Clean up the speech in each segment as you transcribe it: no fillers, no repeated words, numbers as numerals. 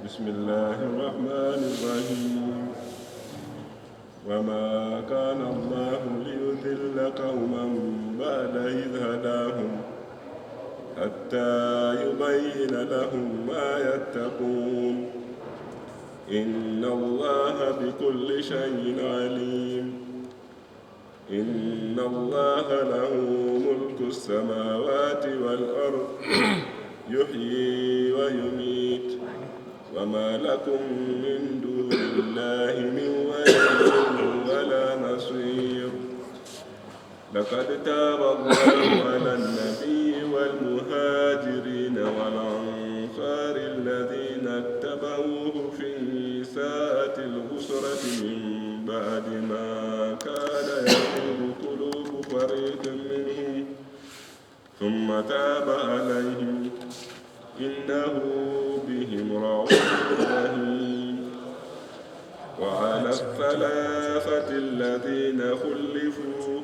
بسم الله الرحمن الرحيم وما كان الله ليضل قوما بعد إذ هداهم حتى يبين لهم ما يتقون إن الله بكل شيء عليم إن الله له ملك السماوات والأرض يحيي ويميت وما لكم من دون الله من ولي ولا نصير لقد تاب الله على النبي والمهاجرين والأنصار الذين اتبعوه في ساعة العسرة من بعد ما كاد يزيغ قلوب فريق منهم ثم تاب عليهم إنه بهم رؤوف رحيم وعلى الثلاثة الذين خلفوا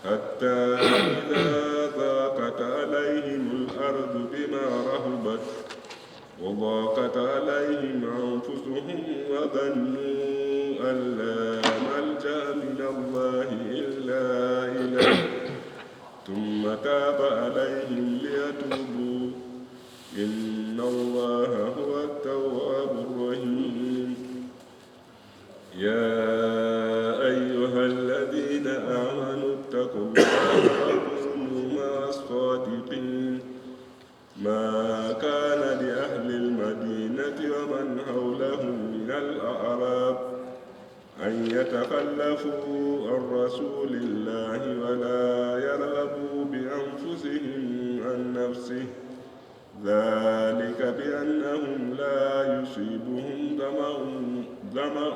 حتى إذا ضاقت عليهم الأرض بما رحبت وضاقت عليهم أنفسهم وظنوا أن لا ملجأ من الله إلا إليه ثم تاب عليهم ليتوبوا إن الله هو التواب الرحيم يا أيها الذين آمنوا اتقوا الله وكونوا مع الصادقين ما كان لأهل المدينة ومن حولهم من الأعراب أن يتخلفوا عن رسول الله ولا يرغبوا بأنفسهم عن نفسه ذلك بأنهم لا يصيبهم ظمأ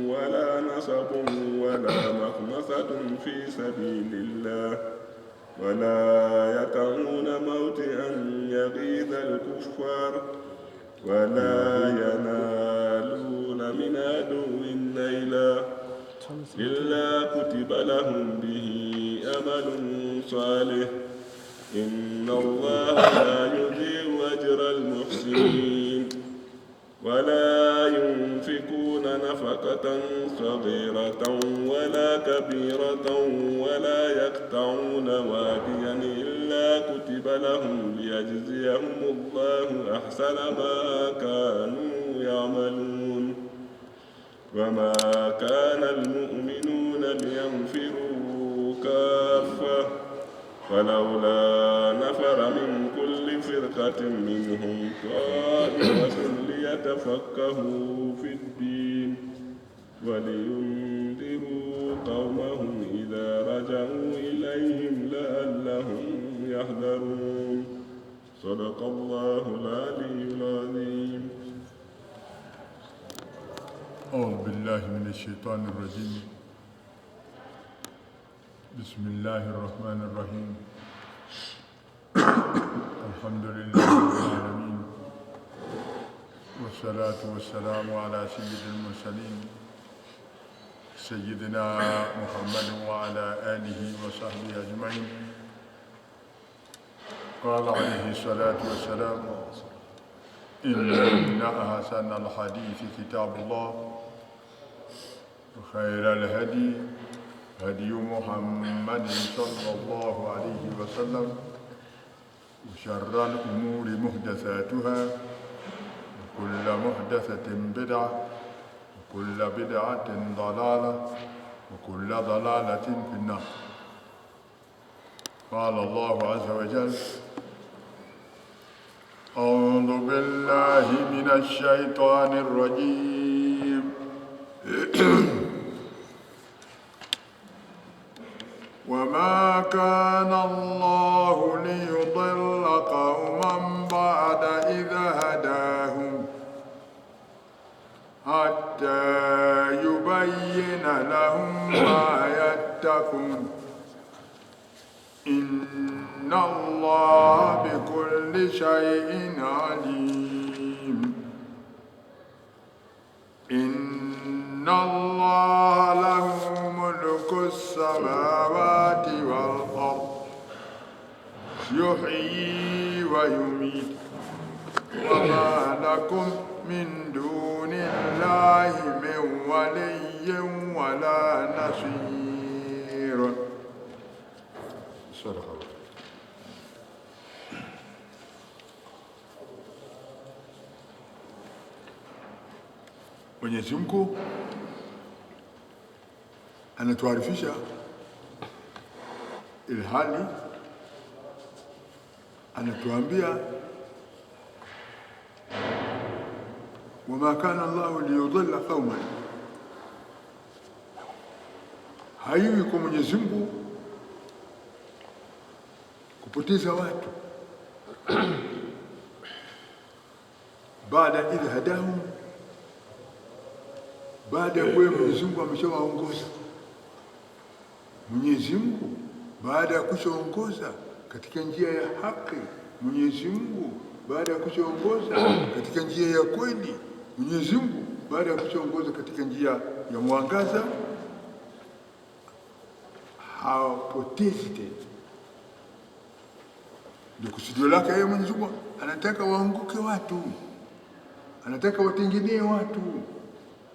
ولا نصب ولا مخمصة في سبيل الله ولا يطعون موطئا يغيظ الكفار ولا ينالون من عدو نيلا إلا كتب لهم به أمل صالح إن الله لا يضيع أجر المحسنين ولا ينفقون نفقة صغيرة ولا كبيرة ولا يقطعون واديا إلا كتب لهم ليجزيهم الله أحسن ما كانوا يعملون وما كان المؤمنون لينفروا كافة فلولا نفر من كل فرقة منهم طائفة ليتفقهوا في الدين ولينذروا قومهم إذا رجعوا إليهم لعلهم يحذرون صدق الله العلي العظيم. أعوذ بالله من الشيطان الرجيم. بسم الله الرحمن الرحيم. الحمد لله رب العالمين والصلاة والسلام على سيد المرسلين سيدنا محمد وعلى آله وصحبه أجمعين. قال عليه الصلاة والسلام إن أحسن الحديث كتاب الله وخير الهدي هدي محمد صلى الله عليه وسلم وشر الأمور محدثاتها وكل محدثة بدعة وكل بدعة ضلالة وكل ضلالة في النار. قال الله عز وجل أعوذ بالله من الشيطان الرجيم وما كان الله ليضل قوما بعد إذا هداهم حتى يبين لهم ما يتقون إن الله بكل شيء عليم. إن الله له ملك السماوات والأرض يحيي ويميت وما لكم من دون الله من ولي ولا نصير. صدق الله. Mwenyezi Mungu anatuarifisha ilhali anatuambia wama kana Allahu liyudilla qauman, haiwi kwa Mwenyezi Mungu kupoteza watu baada idh hadahum, baada ya kuwa Mwenyezi Mungu ameshawaongoza. Mwenyezi Mungu baada ya kushaongoza katika njia ya haki, Mwenyezi Mungu baada ya kushaongoza katika njia ya kweli, Mwenyezi Mungu baada ya kushaongoza katika njia ya mwangaza, hawapotezi tena. Ndio kusudio lake yeye Mwenyezi Mungu, anataka waongoke watu, anataka watengenee watu,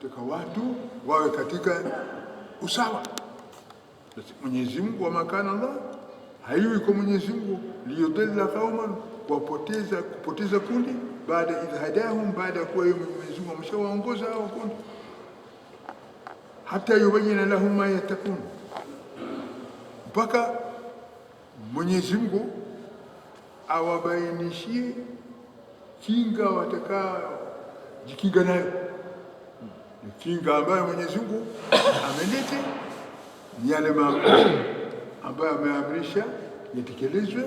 anataka watu wawe katika usawa. Mwenyezi Mungu wa makana Allah, haiwi kwa Mwenyezi Mungu liyudilla qauman, kupoteza kundi, baada idh hadahum, baada ya kuwa Mwenyezi Mungu ameshawaongoza hao kundi, hata yubayyina lahum ma yattaqun, mpaka Mwenyezi Mungu awabainishie kinga watakayojikinga nayo. Kinga ambayo Mwenyezi Mungu ameleta ni yale maamrisho ambayo ameamrisha yatekelezwe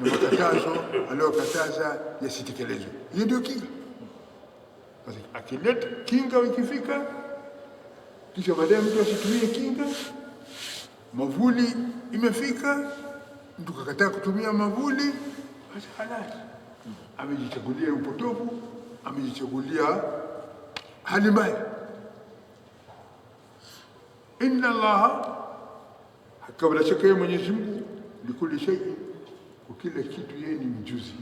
na makatazo aliyokataza yasitekelezwe. Hiyo ndio kinga. Basi akileta kinga, ikifika kisha baadaye mtu asitumie kinga, mavuli imefika, mtu kakataa kutumia mavuli, basi halali, amejichagulia upotovu, amejichagulia hali mbaya. Inna Allaha, kabla shaka ya Mwenyezi Mungu, likuli shay, kwa kila kitu yeye ni mjuzi.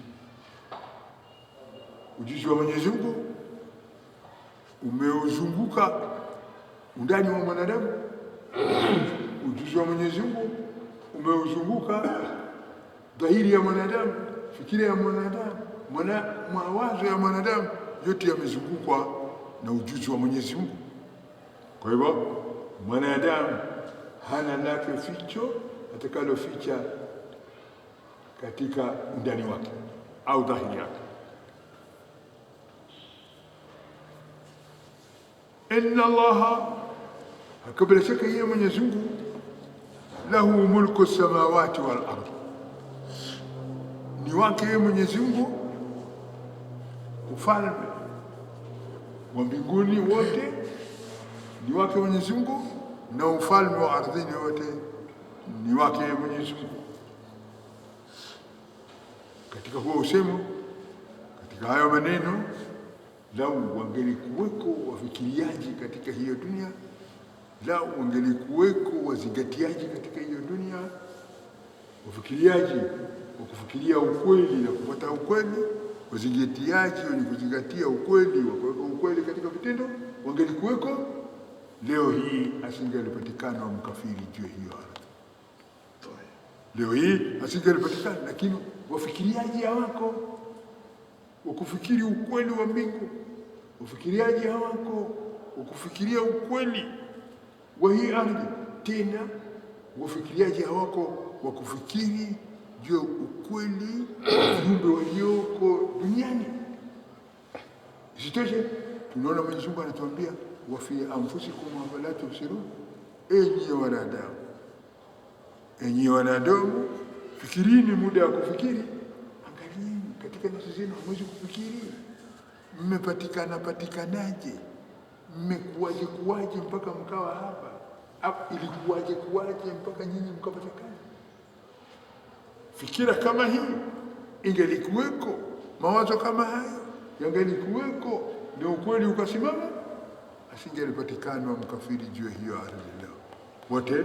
Ujuzi wa Mwenyezi Mungu umeuzunguka undani wa mwanadamu. Ujuzi wa Mwenyezi Mungu umeuzunguka dhahiri ya mwanadamu, fikira ya mwanadamu, mawazo ya mwanadamu, yote yamezungukwa na ujuzi wa Mwenyezi Mungu. Kwa hivyo mwanadamu hana lake ficho atakaloficha katika undani wake au dhahiri yake. Inna Allaha, kabla shaka yeye Mwenyezi Mungu, lahu mulku samawati wal ardh, ni wake yeye Mwenyezi Mungu ufalme wa mbinguni wote, ni wake Mwenyezi Mungu, na ufalme wa ardhini wote ni wake Mwenyezi Mungu. Katika huo usemo, katika hayo maneno, lau wangelikuweko wafikiriaji katika hiyo dunia, lau wangelikuweko wazingatiaji katika hiyo dunia, wafikiriaji wa kufikiria ukweli na kupata ukweli, wazingatiaji wenye kuzingatia ukweli, wakaweka ukweli katika vitendo, wangelikuweko, leo hii asingelipatikana mkafiri juu hiyo ardhi. Leo hii asingelipatikana, lakini wafikiriaji hawako, wakufikiri ukweli wa mbingu, wafikiriaji hawako, wakufikiria ukweli wa hii ardhi. Tena wafikiriaji hawako, wakufikiri juu ukweli wa viumbe walioko duniani. Isitoshe, tunaona Mwenyezi Mungu anatuambia wa fi anfusikum afala tubsirun, enyi wanadamu, fikirini muda wa kufikiri. Angalieni katika nafsi zenu, hamwezi kufikiri. Mmepatikanaje? Mmekuwaje mpaka mkawa hapa? Ilikuwaje mpaka nyinyi mkapatikana? Fikira kama hii ingelikuweko, mawazo kama hayo yangelikuweko, ndio ukweli ukasimama, asingelipatikana mkafiri juu hiyo ardhi leo, wote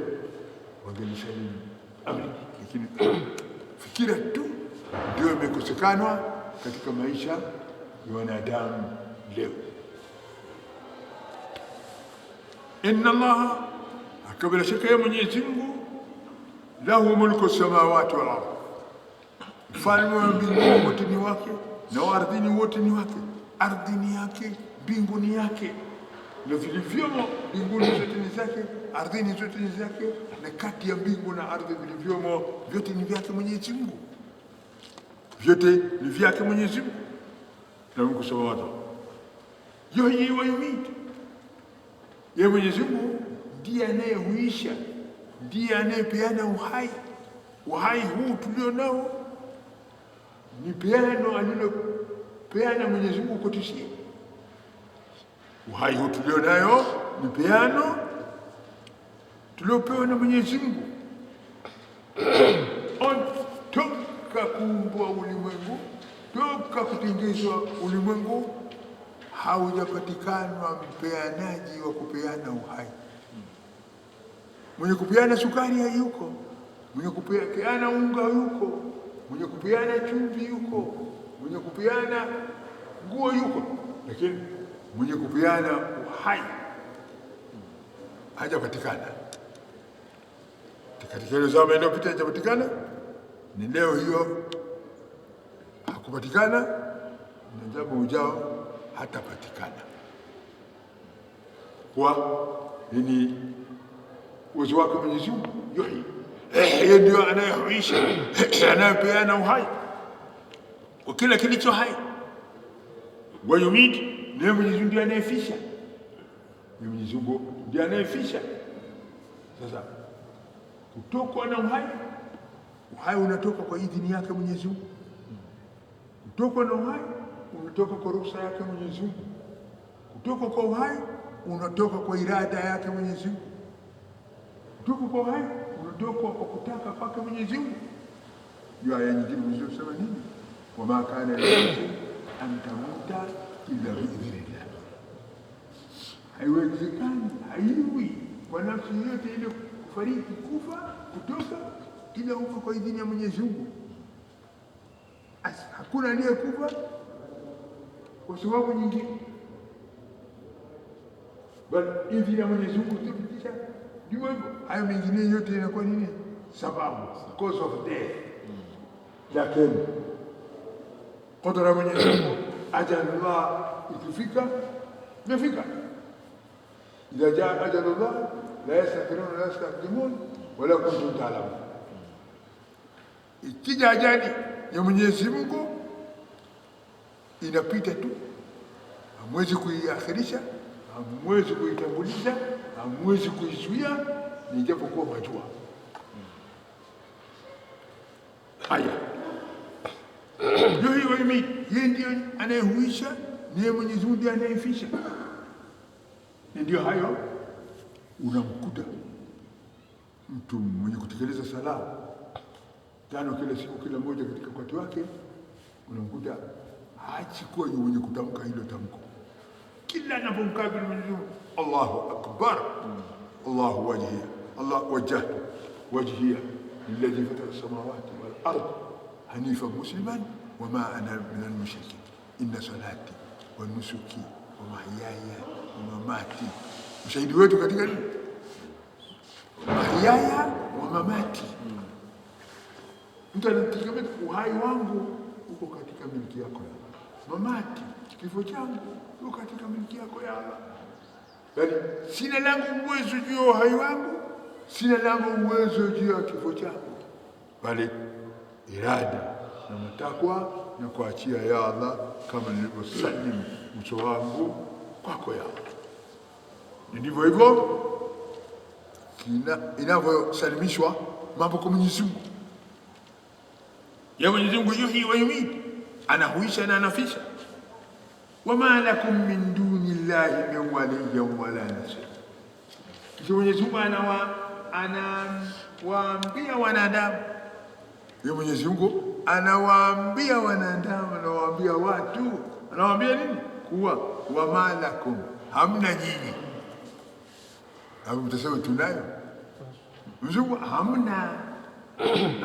wangelisalimu amri. Lakini fikira tu ndio imekosekana katika maisha wanadamu leo. Inna Allaha, bila shaka ya Mwenyezi Mungu, lahu mulku samawati wal ardh, mfalme wa mbinguni wote ni wake na wa ardhini wote ni wake. Ardhi ni yake, mbingu ni yake, na vilivyomo mbinguni zote ni zake, ardhini zote ni zake, na kati ya mbingu na ardhi vilivyomo vyote ni vyake Mwenyezi Mungu, vyote ni vyake Mwenyezi Mungu. Na Mungu samawati yuhyi wa yumiitu, yeye Mwenyezi Mungu ndiye anayehuisha, ndiye anayepeana uhai. Uhai huu tulio nao ni peano alilopeana Mwenyezi Mungu kwetu sisi. Uhai huu tulio nayo ni peano tuliopewa na Mwenyezi Mungu toka kuumbwa ulimwengu, toka kutengezwa ulimwengu, haujapatikana mpeanaji wa kupeana uhai. Mwenye kupeana sukari hayuko, mwenye kupeana unga yuko, mwenye kupeana chumvi yuko, mwenye kupeana nguo yuko, lakini mwenye kupeana uhai hajapatikana. Katika ile zama iliyopita hajapatikana, ni leo hiyo hakupatikana, na jambo ujao hatapatikana. Kwa nini? Uwezo wake Mwenyezi Mungu yuhyi, yeye ndio anayehuisha, anayepeana uhai kwa kila kilicho hai. Wa yumiitu, ndiye Mwenyezi Mungu ndiye anayefisha, ndiye Mwenyezi Mungu ndiye anayefisha. Sasa kutokwa na uhai unatoka kwa idhini yake Mwenyezi Mungu. Kutokwa na uhai unatoka kwa ruhusa yake Mwenyezi Mungu. Kutoka kwa uhai unatoka kwa irada yake Mwenyezi Mungu. Kutoka kwa uhai unatoka kwa kutaka kwake Mwenyezi Mungu. Ndio aya nyingine mzisema nini? Wama kana linafsin an tamuta illa biidhnillah. Haiwezekani, haiwi kwa nafsi yote ile kufariki, kufa, kutoka, ila ufa kwa idhini ya Mwenyezi Mungu. Hakuna aliyekufa kwa sababu nyingine, bali idhini ya Mwenyezi Mungu thibitisha. Ndio hivyo, hayo mengine yote inakuwa nini? Sababu, cause of death. Lakini qadara Mwenyezi Mungu, ajalullah ikifika, imefika. Idha jaa ajalullah la yastakhiruna la yastaqdimun wala kuntum ta'lamun. Ikija ajali ya Mwenyezi Mungu inapita tu, hamwezi kuiakhirisha, hamwezi kuitanguliza, hamwezi kuizuia, ni japokuwa majua. Haya, yuhyi wa yumiitu, yeye ndiye anayehuisha, ndiye Mwenyezi Mungu ndiye anayefisha. Ndio hayo unamkuta mtu mwenye kutekeleza sala 5 kila siku, kila moja katika wakati wake, unamkuta haachi kuwa mwenye kutamka hilo tamko. Kila anapomkabili Mwenyezi Mungu, Allahu akbar, Allahu wajhiya, Allah wajjahtu wajhiya lilladhi fatara as-samawati wal ardh hanifan musliman wama ana minal mushrikin inna salati wa nusuki wa mahyaya wa mamati. Ushahidi wetu katika nini? Mahyaya wa mamati. Mtu anategemea uhai wangu uko katika miliki yako ya Allah, mamati, kifo changu uko katika miliki yako ya Allah. Yaani sina langu uwezo juu ya uhai wangu, sina langu uwezo juu ya kifo changu, bali irada na matakwa na kuachia ya Allah, kama nilivyosalimu uso wangu kwako ya Allah. Ndivyo hivyo inavyosalimishwa mambo kwa Mwenyezi Mungu. Ya Mwenyezi Mungu yuhyi wa yumiitu, anahuisha na anafisha. Wama lakum min duni llahi min waliyyin wala nasir. Kisha Mwenyezi Mungu anawaambia wanadamu, ya Mwenyezi Mungu anawaambia wanadamu, anawaambia watu, anawaambia nini? Kuwa wama lakum, hamna nyinyi. Hapo mtasema tunayo. Mwenyezi Mungu hamna.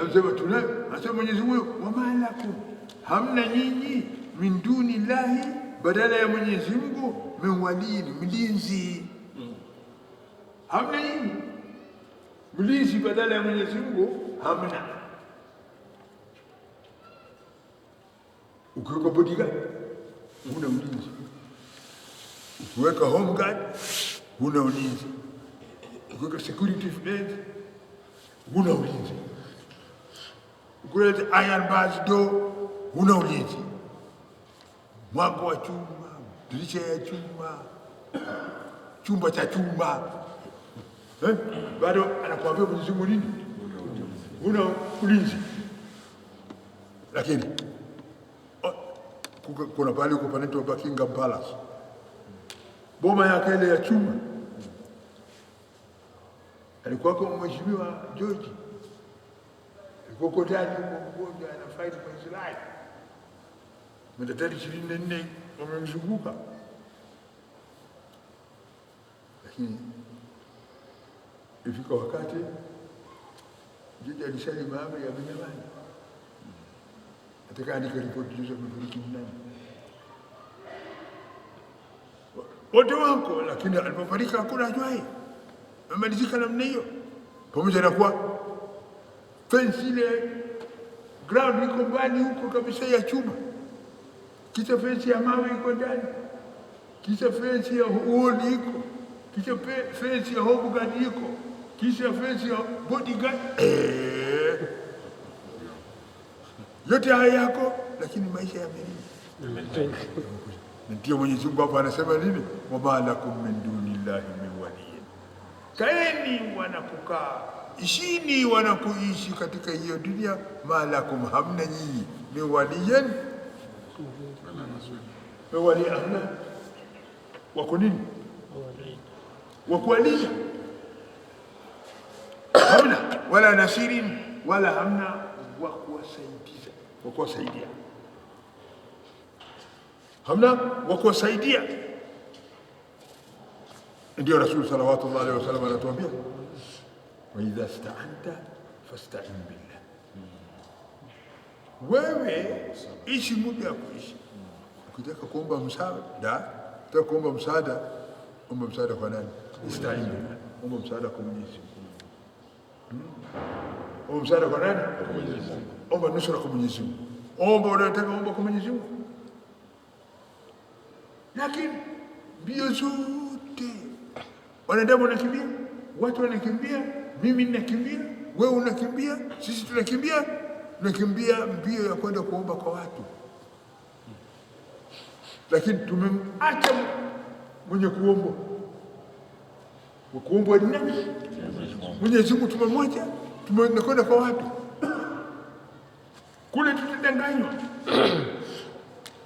Nasema tunayo. Nasema Mwenyezi Mungu wama lakum, hamna nyinyi min duni llahi, badala ya Mwenyezi Mungu, min waliyin, mlinzi. Hamna nini? Mlinzi badala ya Mwenyezi Mungu hamna. Ukiweka bodyguard huna ulinzi, ukiweka home guard huna ulinzi, ukiweka security fence huna ulinzi, ukiweka iron bars door huna ulinzi, mwango wa chuma, dirisha ya chuma, chumba cha chuma, bado anakuambia Mwenyezi Mungu nini? Huna ulinzi. Lakini kuna pale uko panaitwa Buckingham Palace, boma yake ile ya chuma, alikuwa kwa Mheshimiwa George, alikuwa kotani huko mgonjwa, ana fight for his life, madaktari 24 wamemzunguka, lakini ifika wakati George alisalimu amri ya Benjamin, atakaandika ripoti hizo kufariki nani wote wako, lakini alipofariki hakuna ajuaye amalizika namna hiyo. Pamoja na kuwa fence ile ground iko mbali huko kabisa ya chuma, kisha fence ya mawe iko ndani, kisha fence ya wall iko, kisha fence ya home guard iko, kisha fence ya bodyguard yote haya yako, lakini maisha yamelima. Ndio Mwenyezi Mungu hapa anasema nini? Wama lakum min dunillahi min waliyin, kaeni wanakukaa, ishini wanakuishi katika hiyo dunia, ma lakum, hamna nyinyi, min waliyin, wali hamna wako nini, wakualia hamna, wala nasirin, wala hamna wakuwasaidia, hamna wakuwasaidia. Ndio Rasul sallallahu alaihi wasallam anatuambia, wa idha sta'anta fasta'in billah, wewe ishi muda ya kuishi. Ukitaka kuomba msaada, ukitaka kuomba msaada, omba msaada kwa nani? Ista'in billah, omba msaada kwa Mwenyezi Mungu. Omba msaada kwa nani? Kwa Mwenyezi Mungu. Omba nusura kwa Mwenyezi Mungu. Omba unataka omba kwa Mwenyezi Mungu. Lakini mbio zote wanadamu wanakimbia, watu wanakimbia, mimi ninakimbia, wewe unakimbia, sisi tunakimbia, mbio ya kwenda kuomba kwa watu. Lakini tumemacha mwenye kuomba. Kuomba ni nani? Mwenyezi Mungu tumemwacha, tumekwenda kwa watu. Kule tutadanganywa,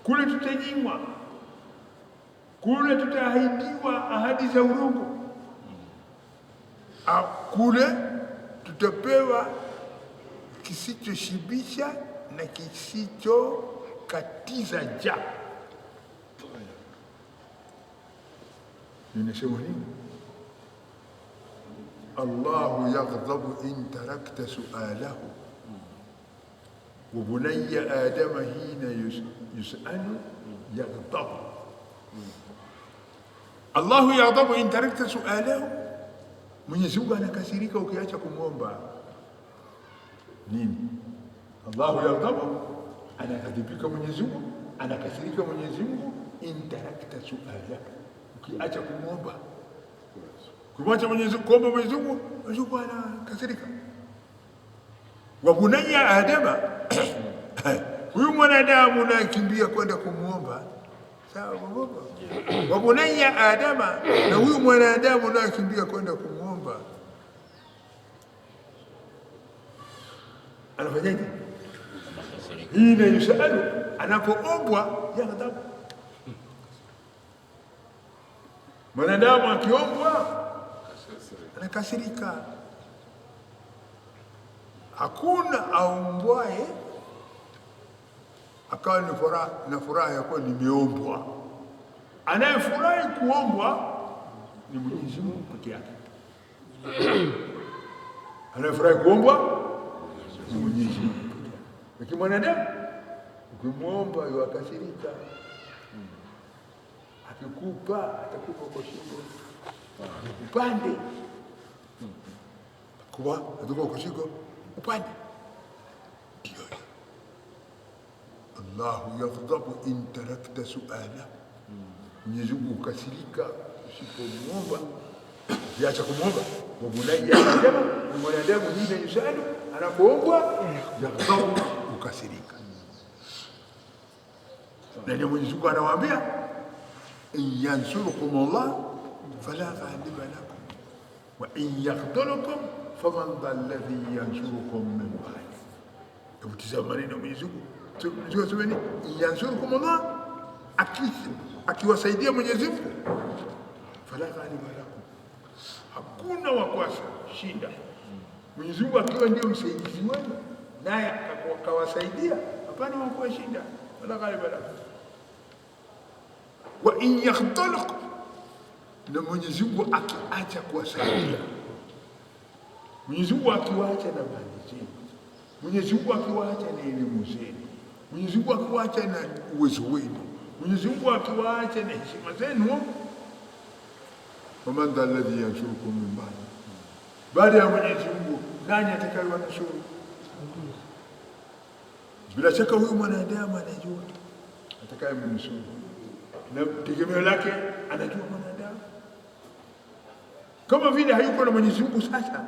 kule tutajinywa, kule tutaahidiwa ahadi za urongo, kule tutapewa kisichoshibisha na kisichokatiza njaa. Ninasema nini? Allahu yaghdhabu in tarakta su'alahu wa bunayya adama hina yus'alu yaghdhabu. Allahu yaghdhabu in tarakta su'alahu, Mwenyezi Mungu anakasirika ukiacha kumwomba. Nini? Allahu yaghdhabu, anakadhibika Mwenyezi Mungu, anakasirika Mwenyezi Mungu, in tarakta su'alahu, ukiacha kumwomba. Kumwacha Mwenyezi Mungu, kuomba Mwenyezi Mungu, Mwenyezi Mungu anakasirika. Wa bunayya adama, huyu mwanadamu unakimbia kwenda kumwomba, sawa baba? Wa bunayya adama, na huyu mwanadamu unakimbia kwenda kumwomba, anafanyaje? Hina yusalu, anapoombwa yaghdhabu. Mwanadamu akiombwa anakasirika. Hakuna aombwaye akawa na furaha ya kuwa nimeombwa. Anayefurahi kuombwa ni Mwenyezi Mungu peke yake. Anayefurahi kuombwa ni Mwenyezi Mungu peke yake. Lakini mwanadamu ukimwomba yakasirika. Akikupa atakupa kwa shingo upande, kuwa atakupa kwa shingo upande. Ndio Allahu yaghdhabu in tarakta su'ala, Mwenyezi Mungu ukasirika usipomwomba, ukiacha kumwomba. Wa bunayya Adama, mwanadamu hina yusalu, anapoombwa yaghdhabu, ukasirika. Na ndio Mwenyezi Mungu anawaambia in yansurukum Allah fala ghaliba lakum wa in yakhdhulukum faman dha alladhi yansurukum min ba'di. Hebu tazama maneno Mwenyezi Mungu. Tunajua semeni in yansurukum Allah, akiwasaidia Mwenyezi Mungu, fala ghaliba lakum, hakuna wa kuwashinda. Mwenyezi Mungu akiwa ndio msaidizi wenu naye akawasaidia, hapana wa kuwashinda, fala ghaliba lakum. Wa in yakhdhulukum, na Mwenyezi Mungu akiacha kuwasaidia, Mwenyezi Mungu akiwaacha na mali zenu, Mwenyezi Mungu akiwaacha na elimu zenu, Mwenyezi Mungu akiwaacha na uwezo wenu, Mwenyezi Mungu akiwaacha na heshima zenu, waman dha alladhi yansurukum min ba'di, baada ya Mwenyezi Mungu nani atakayewanusuru? Bila shaka huyu mwanadamu anajua atakayemnusuru, na tegemeo lake anajua mwanadamu. Kama vile hayuko na Mwenyezi Mungu, sasa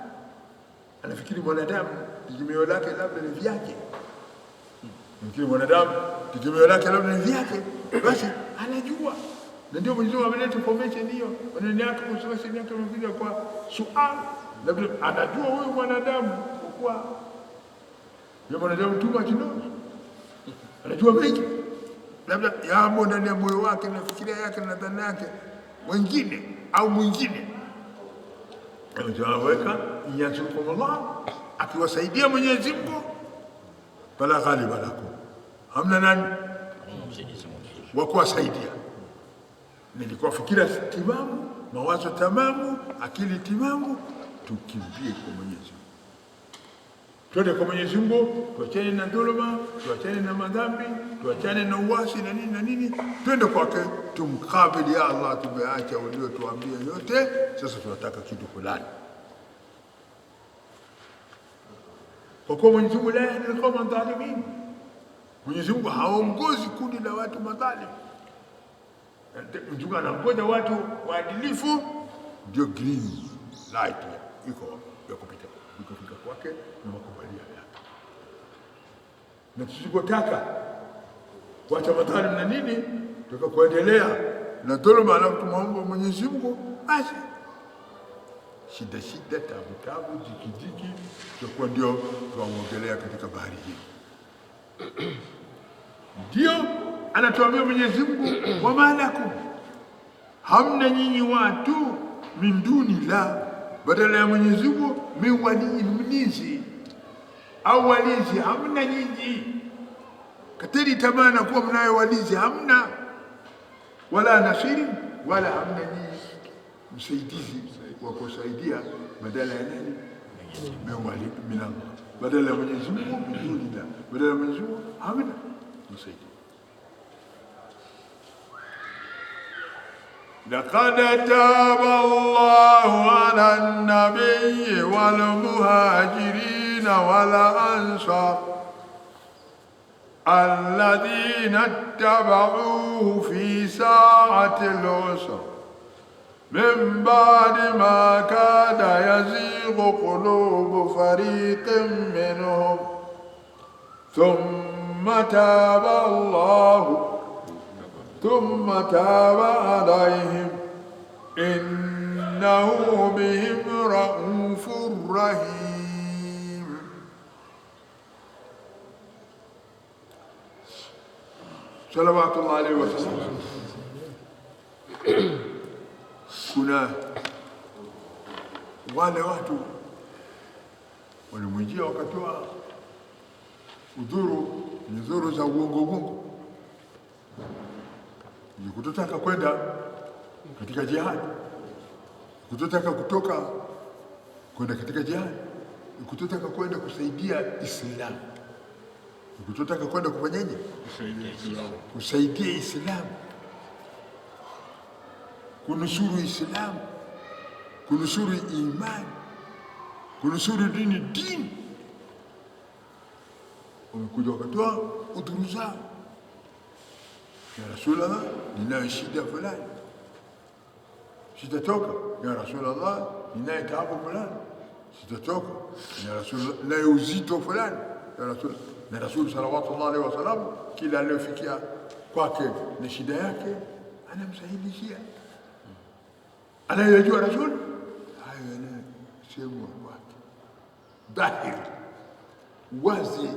anafikiri mwanadamu tegemeo lake labda ni vyake, anafikiri mwanadamu tegemeo lake labda ni vyake, basi anajua. Na ndio Mwenyezi Mungu ameleta formation hiyo, maneno yake kusema yake mvile kwa swali, labda anajua huyu mwanadamu kwa yeye mwanadamu too much knows, anajua mengi, labda yamo ndani ya moyo wake na fikiria yake na dhana yake wengine au mwingine. Anaweka yansurukum Allah, akiwasaidia Mwenyezi Mungu, fala ghaliba lakum, hamna nani wa kuwasaidia. Nilikuwa fikira timamu, mawazo tamamu, akili timamu, tukimbie kwa Mwenyezi Mungu. Twende kwa Mwenyezi Mungu, tuachane na dhuluma, tuachane na madhambi, tuachane na uasi na nini na nini, twende kwake tumkabili. Ya Allah, tumeacha uliotuambia yote, sasa tunataka kitu fulani. Kwa kuwa Mwenyezi Mungu la yahdi al-qawma adh-dhalimin, Mwenyezi Mungu haongozi kundi la watu madhalimu. Mwenyezi Mungu anaongoza watu waadilifu, ndio green light iko ya kupita kufika kwake na makubaliano yake. Na tusipotaka wacha madhalimu na nini, tukakuendelea na dhuluma na kumwomba Mwenyezi Mungu, basi shida tabu jiki tutakuwa ndio tuwaongelea katika bahari hii. Ndio anatuambia Mwenyezi Mungu, wa malakum, hamna nyinyi watu min duni la, badala ya Mwenyezi Mungu, min wali mlinzi au walinzi, hamna nyinyi. Kateni tamaa na kuwa mnayo walinzi, hamna, wala nasiri, wala hamna nyinyi msaidizi wa kusaidia badala ya nani? Min Allah, badala ya Mwenyezi Mungu, min duni la, badala ya Mwenyezi Mungu hamna msaidizi. لقد تاب الله على النبي والمهاجرين والأنصار الذين اتبعوه في ساعة العسر من بعد ما كاد يزيغ قلوب فريق منهم ثم تاب عليهم إنه بهم رؤوف رحيم. صلوات الله عليه وسلم. Kuna wale watu walimwijia wakatoa udhuru za uongo ni kutotaka kwenda katika jihad, kutotaka kutoka kwenda katika jihad, kutotaka kwenda kusaidia Islam. Ukitaka kwenda kufanyaje? Kusaidia Islamu, kunusuru Islamu, kunusuru imani, kunusuru dini. Wamekuja wakatoa udhuru zao, ya Rasulullah, ninayo shida fulani, sitatoka. Ya Rasulullah, ninayo taabu fulani, sitatoka. Ya Rasulullah, ninayo uzito fulani. Ya Rasulullah, na Rasul sallallahu alaihi wasallam kila aliyofikia kwake na shida yake anamsahilishia. Anayejua Rasul hayo yanasemwa kwake dhahiri wazi,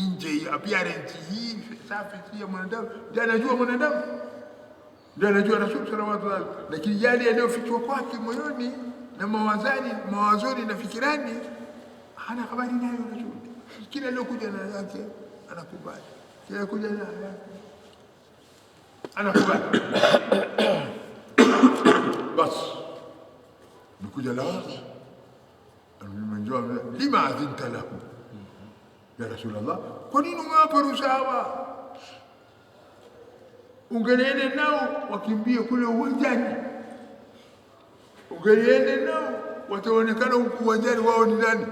nje ya appearance hii safi ya mwanadamu, ndiye anajua mwanadamu, ndiye anajua Rasul sallallahu alaihi wasallam. Lakini yale yanayofichwa kwake moyoni na mawazoni na fikirani hana habari nayo Rasul. Kila aliyokuja na yake anakubali, kila kuja na yake anakubali. Basi nikuja la alimjua, lima adhinta lahu ya Rasulullah, kwa nini umewapa ruhusa? Ungeliende nao wakimbie kule uwanjani, ungeliende nao wataonekana huku uwanjani wao ni nani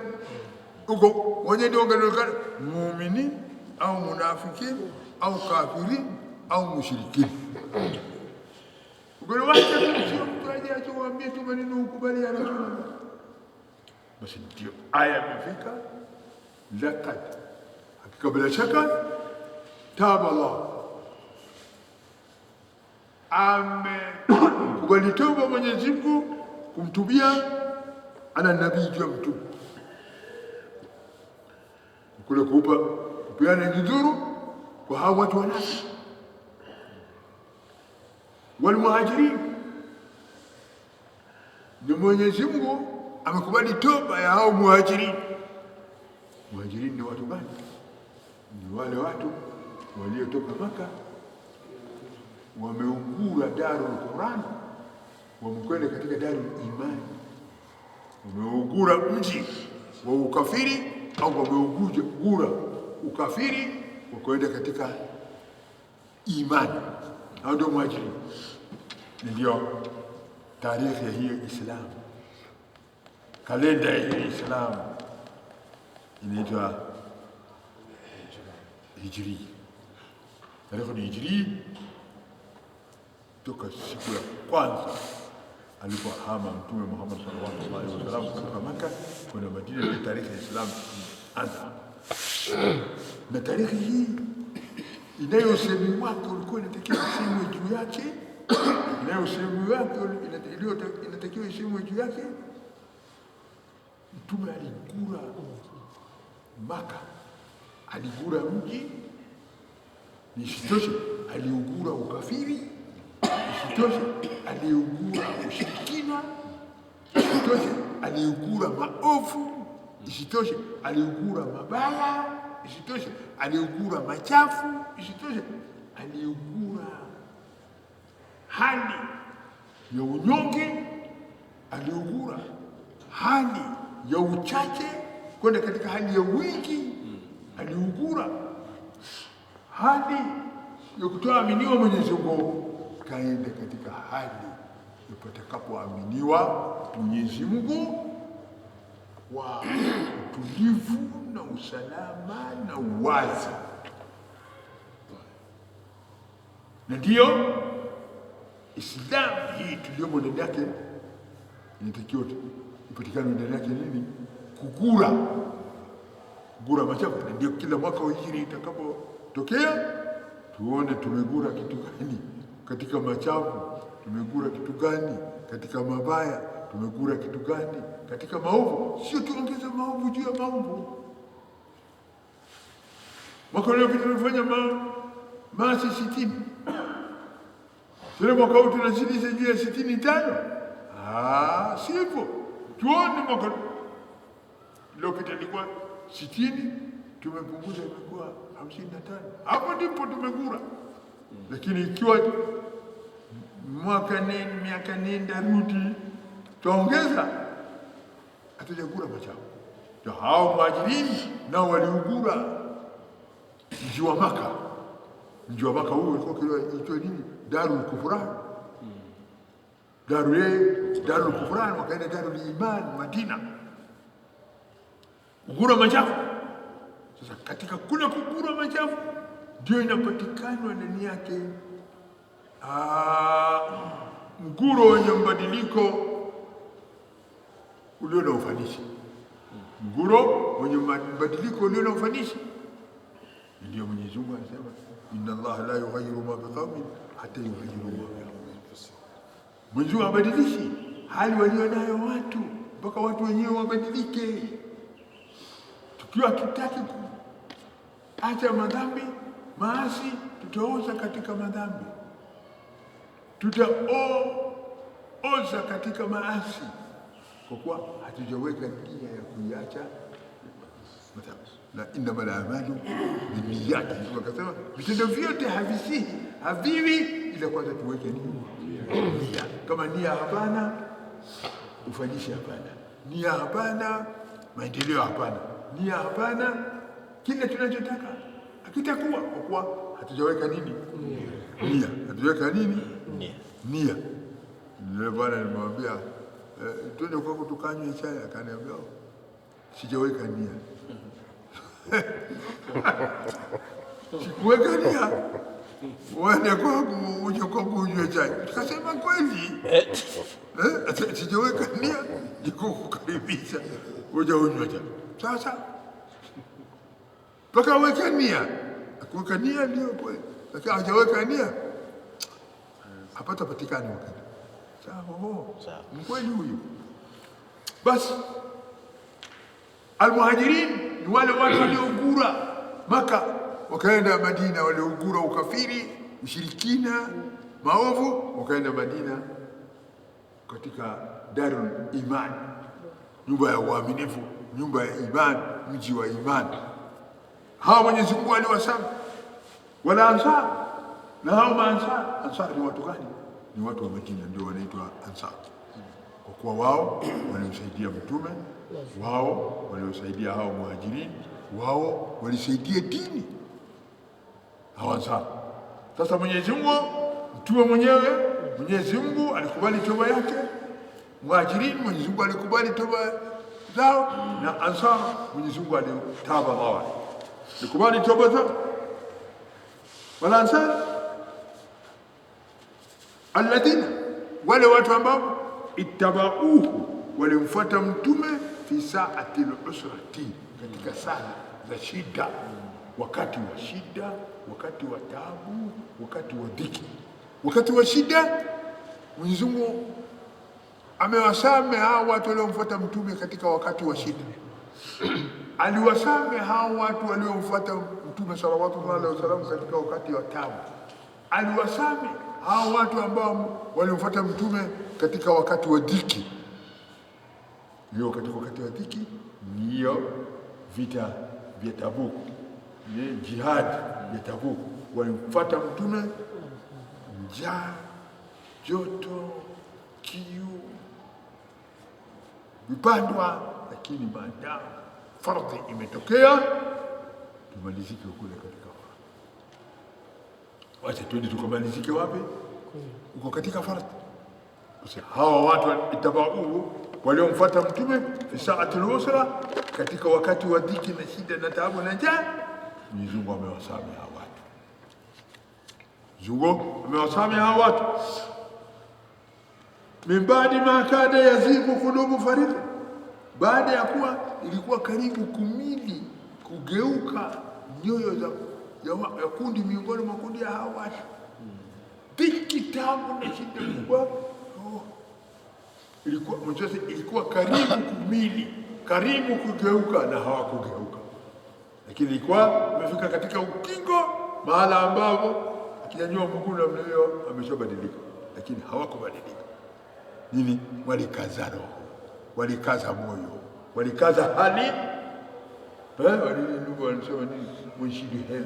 huko wenye ndio wangelekana muumini au munafiki au kafiri au mushrikini. Ungeliwacha sio mtu aje atuambie tu maneno ukubali ya Rasulullah. Basi ndio aya imefika, laqad, hakika bila shaka taba Allah, amekubali toba Mwenyezi Mungu kumtubia ana nabii juu mtume kule kupeana jidhuru kwa hao watu wanafiki walmuhajirin. Ni Mwenyezi Mungu amekubali toba ya hao muhajirin. Muhajirin ni watu gani? Ni wale watu waliotoka Maka, wameungura Darul Quran, wamekwenda katika Darul Iman, wameungura mji wa ukafiri au wameugura ukafiri wakaenda katika imani. Hao ndio muhajirin. Ndio tarehe ya hiyo Islam, kalenda ya hiyo Islam inaitwa Hijri. Tarehe ni Hijri toka siku ya kwanza alipohama Mtume Muhammad sallallahu alaihi wasallam kutoka Maka kwenda Madina, ni tarehe ya Islam anza. Na tarehe hii inayosemi wake ulikuwa inatakiwa isemwe juu yake, inayosemi wake inatakiwa isemwe juu yake. Mtume aligura Maka, aligura mji, isitoshe aliugura ukafiri, isitoshe aliugura ushirikina, isitoshe aliugura maovu, isitoshe aliugura mabaya, isitoshe aliugura machafu, isitoshe aliugura hali ya unyonge, aliugura hali ya uchache kwenda katika hali ya wingi, aliugura hali ya kutoaminiwa Mwenyezi Mungu, kaenda katika hali ya patakapoaminiwa Mwenyezi Mungu wa utulivu na usalama na uwazi. Na ndiyo Islamu hii tuliyomo ndani yake inatakiwa ipatikane ndani yake nini? Kugura machafu. Na ndio kila mwaka wa Hijri itakapotokea tuone tumegura kitu gani katika machafu, tumegura kitu gani katika mabaya, tumegura kitu gani katika maovu. Sio tuongeze maovu juu ya maovu. Mwaka uliopita tulifanya maasi 60. Sio mwaka huu tunazidisha juu ya 65. Sivyo. Tuone mwaka uliopita ilikuwa 60, tumepunguza imekuwa 55. Hapo ndipo tumegura. Lakini ikiwa miaka nenda rudi tuongeza, hatujagura machafu. Hao muhajirini nao waliugura mji wa Maka. Mji wa Maka huo ulikuwa kiitwa nini? Darul Kufran. Darul Kufran, wakaenda Darul Iman Madina, kugura machafu. Sasa katika kule kugura machafu ndio inapatikana ndani yake mguro wenye mbadiliko ulio na ufanisi. Mguro wenye mbadiliko ulio na ufanisi. Ndio Mwenyezi Mungu anasema inna Allah la yughayyiru ma biqawmin hatta yughayyiru ma bi anfusihim. Mwenyezi Mungu abadilishi hali walionayo watu mpaka watu wenyewe wabadilike. Tukiwa tutaki kuacha madhambi maasi, tutaoza katika madhambi, tutaoza katika maasi, kwa kuwa hatujaweka nia ya kuiacha madhambi. Na innamal a'malu binniyat, wakasema vitendo vyote havivi ila kwanza tuweke nia. Kama nia hapana, ufanyishi hapana. Nia hapana, maendeleo hapana. Nia hapana, kile tunachotaka hakitakuwa, kwa kuwa hatujaweka nini? Nia. Hatujaweka nini? Nia. Ndio bwana nimwambia twende kwako tukanywe chai, akaniambia sijaweka nia. Sikuweka nia. Wende kwangu uje kwangu unywe chai. Tukasema kweli. Sijaweka nia, niko kukaribisha uje unywe chai. Sasa mpaka weka nia. Kuweka nia ndio kweli. Lakini hajaweka nia, hapata patikani wakati. Sawa. Mkweli huyu. Basi Almuhajirin ni wale watu waliougura Maka wakaenda Madina, waliougura ukafiri, ushirikina, maovu, wakaenda Madina katika Darul Iman, nyumba ya uaminifu, nyumba ya iman, mji wa iman. Hawa Mwenyezi Mungu aliwasema wala Ansar. Na hao maansar, Ansar ni watu gani? Ni watu wa Madina, ndio wanaitwa Ansar, kwa kuwa wao waliosaidia Mtume, wao waliosaidia hao Muhajirin, wao walisaidia dini hao Ansar. Sasa Mwenyezi Mungu, Mtume mwenyewe, Mwenyezi Mungu alikubali toba yake. Muhajirin, Mwenyezi Mungu alikubali toba zao, na Ansar, Mwenyezi Mungu alitaba wao, alikubali toba zao. Wala Ansar alladhina, wale watu ambao ittabauhu, walimfuata Mtume fi saati al-usrati, katika saa za shida, wakati wa shida, wakati wa taabu, wakati wa dhiki. Wakati wa shida Mwenyezi Mungu amewasamehe hao watu waliomfuata Mtume katika wakati wa shida. Aliwasamehe hao watu waliomfuata Mtume sallallahu alaihi wasallam katika wakati wa taabu. Aliwasamehe hao watu ambao walimfuata Mtume katika wakati wa dhiki. Hiyo wakati wa dhiki ndiyo vita vya Tabuk, ni jihad ya Tabuk. Walimfuata Mtume, njaa, joto, kiu, vipandwa, lakini baadaye fardhi imetokea, tumalizike kule katika wacha twende tukamalizike wapi? Uko katika fardhi. Hawa watu itabau waliomfuata Mtume fi saati al-usra, katika wakati wa dhiki na shida na taabu na njaa, Mwenyezi Mungu amewasamehe hawa watu. Mungu amewasamehe hawa watu. Min baadi ma kada yazigu qulubu fariq, baada ya kuwa ilikuwa karibu kumili kugeuka nyoyo ya kundi miongoni mwa kundi ya hawa watu. Dhiki, taabu na shida kubwa ilikuwa karibu kumili, karibu kugeuka, na hawakugeuka. Lakini ilikuwa imefika katika ukingo, mahala ambapo akinyanyua mguu na mlio ameshabadilika, lakini hawakubadilika. Nini? Walikaza roho, walikaza moyo, walikaza hali. Walisema nini? Mwishidu hela